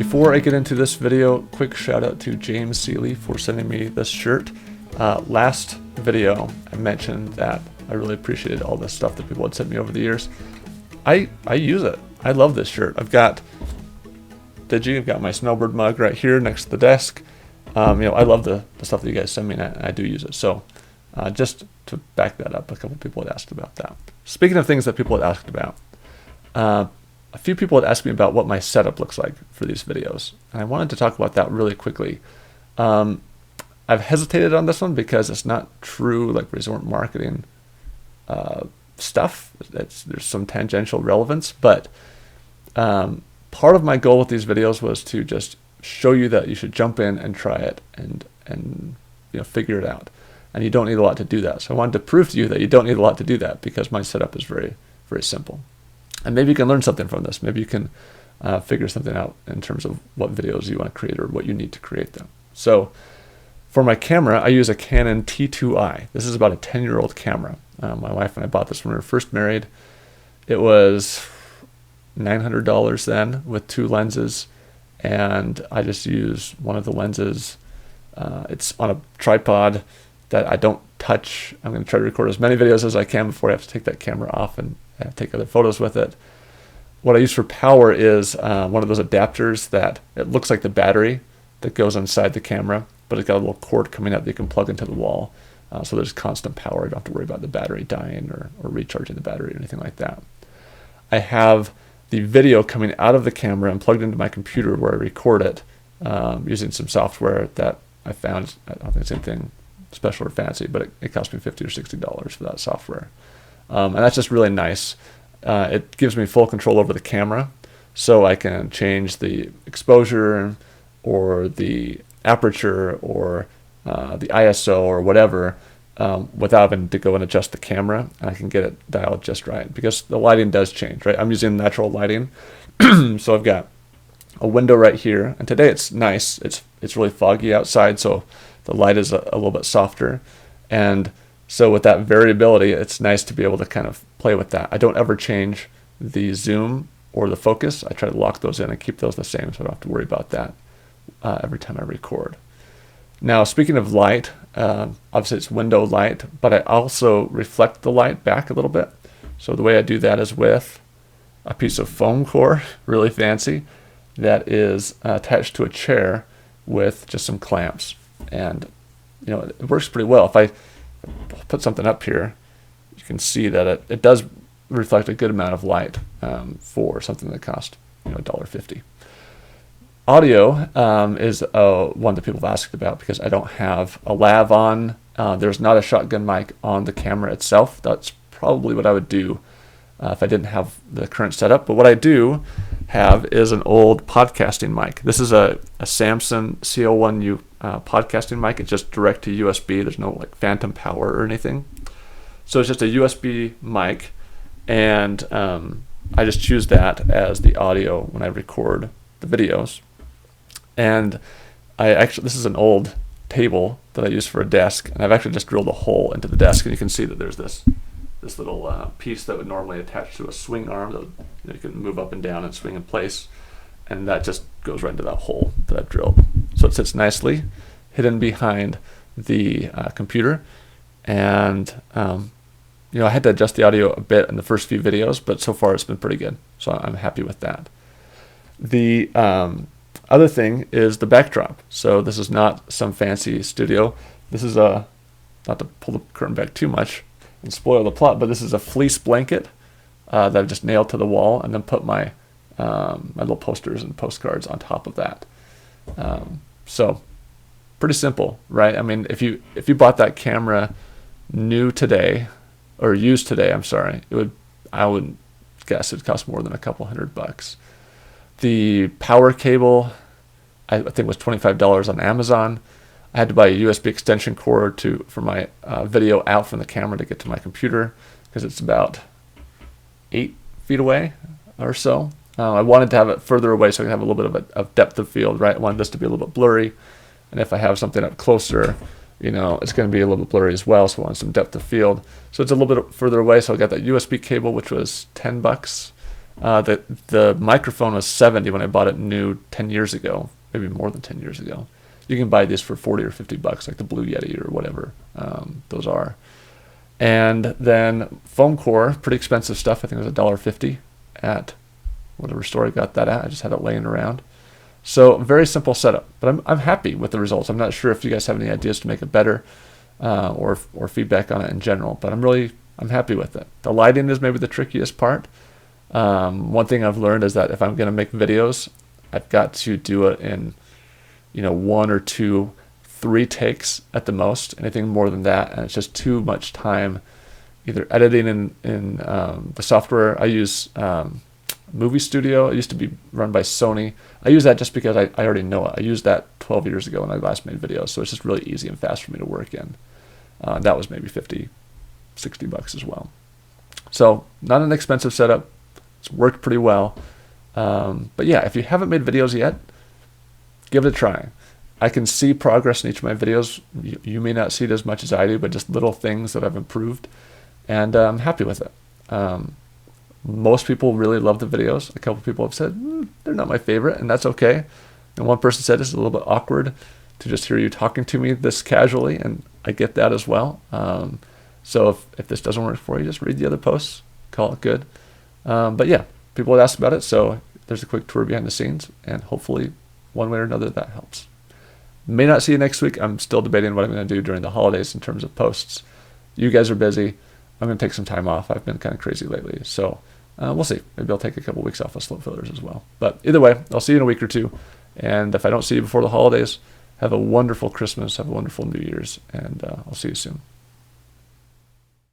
Before I get into this video, quick shout out to James Seeley for sending me this shirt. Last video, I mentioned that I really appreciated all the stuff that people had sent me over the years. I use it. I love this shirt. I've got my snowbird mug right here next to the desk. I love the stuff that you guys send me, and I do use it. So just to back that up, a couple people had asked about that. Speaking of things that people had asked about, a few people had asked me about what my setup looks like for these videos, and I wanted to talk about that really quickly. I've hesitated on this one because it's not true like resort marketing stuff. There's some tangential relevance, but part of my goal with these videos was to just show you that you should jump in and try it and figure it out, and you don't need a lot to do that. So I wanted to prove to you that you don't need a lot to do that because my setup is very, very simple. And maybe you can learn something from this. Maybe you can figure something out in terms of what videos you want to create or what you need to create them. So for my camera, I use a Canon T2i. This is about a 10-year-old camera. My wife and I bought this when we were first married. It was $900 then with 2 lenses, and I just use one of the lenses. It's on a tripod that I don't touch. I'm going to try to record as many videos as I can before I have to take that camera off and take other photos with it. What I use for power is one of those adapters that it looks like the battery that goes inside the camera, but it's got a little cord coming out that you can plug into the wall. So there's constant power. You don't have to worry about the battery dying or recharging the battery or anything like that. I have the video coming out of the camera and plugged into my computer where I record it using some software that I found. I don't think it's anything special or fancy, but it cost me $50 or $60 for that software. And that's just really nice. It gives me full control over the camera, so I can change the exposure or the aperture or the ISO or whatever without having to go and adjust the camera, and I can get it dialed just right because the lighting does change, right? I'm using natural lighting, so I've got a window right here, and today it's nice. It's really foggy outside, so the light is a little bit softer, and so with that variability, it's nice to be able to kind of play with that. I don't ever change the zoom or the focus. I try to lock those in and keep those the same, so I don't have to worry about that every time I record. Now, speaking of light, obviously it's window light, but I also reflect the light back a little bit. So the way I do that is with a piece of foam core, really fancy, that is attached to a chair with just some clamps. And it works pretty well. If I put something up here, you can see that it does reflect a good amount of light for something that cost $1.50. Audio is one that people have asked about because I don't have a lav on. There's not a shotgun mic on the camera itself. That's probably what I would do if I didn't have the current setup. But what I do have is an old podcasting mic. This is a Samson CL1U podcasting mic. It's just direct to USB. There's no like phantom power or anything. So it's just a USB mic, and I just choose that as the audio when I record the videos. And this is an old table that I use for a desk, and I've actually just drilled a hole into the desk, and you can see that there's this little piece that would normally attach to a swing arm that you can move up and down and swing in place, and that just goes right into that hole that I've drilled. So it sits nicely hidden behind the computer, and I had to adjust the audio a bit in the first few videos, but so far it's been pretty good, so I'm happy with that. The other thing is the backdrop. So this is not some fancy studio. This is not to pull the curtain back too much and spoil the plot, but this is a fleece blanket that I've just nailed to the wall and then put my little posters and postcards on top of that. So pretty simple, right? I mean, if you bought that camera new today or used today, I would guess it'd cost more than a couple $100. The power cable, I think, was $25 on Amazon. I had to buy a USB extension cord for my video out from the camera to get to my computer because it's about 8 feet away or so. I wanted to have it further away so I could have a little bit of depth of field, right? I wanted this to be a little bit blurry, and if I have something up closer, it's going to be a little bit blurry as well, so I want some depth of field. So it's a little bit further away, so I got that USB cable, which was $10. The microphone was $70 when I bought it new 10 years ago, maybe more than 10 years ago. You can buy these for $40 or $50, like the Blue Yeti or whatever those are. And then foam core, pretty expensive stuff. I think it was $1.50 at whatever store I got that at. I just had it laying around. So very simple setup, but I'm happy with the results. I'm not sure if you guys have any ideas to make it better or feedback on it in general, but I'm happy with it. The lighting is maybe the trickiest part. One thing I've learned is that if I'm going to make videos, I've got to do it in 1 or 2, 3 takes at the most. Anything more than that, and it's just too much time either editing in the software I use. Movie Studio. It used to be run by Sony. I use that just because I already know it. I used that 12 years ago when I last made videos, so it's just really easy and fast for me to work in. That was maybe $50, $60 as well. So not an expensive setup. It's worked pretty well. But yeah, if you haven't made videos yet, give it a try. I can see progress in each of my videos. You may not see it as much as I do, but just little things that I've improved, and I'm happy with it. Most people really love the videos. A couple people have said they're not my favorite, and that's okay. And one person said it's a little bit awkward to just hear you talking to me this casually, and I get that as well. So if this doesn't work for you, just read the other posts, call it good. But yeah, people had asked about it, so there's a quick tour behind the scenes, and hopefully one way or another that helps. May not see you next week. I'm still debating what I'm going to do during the holidays in terms of posts. You guys are busy. I'm going to take some time off. I've been kind of crazy lately, so we'll see. Maybe I'll take a couple weeks off of SlopeFillers as well. But either way, I'll see you in a week or two. And if I don't see you before the holidays, have a wonderful Christmas, have a wonderful New Year's, and I'll see you soon.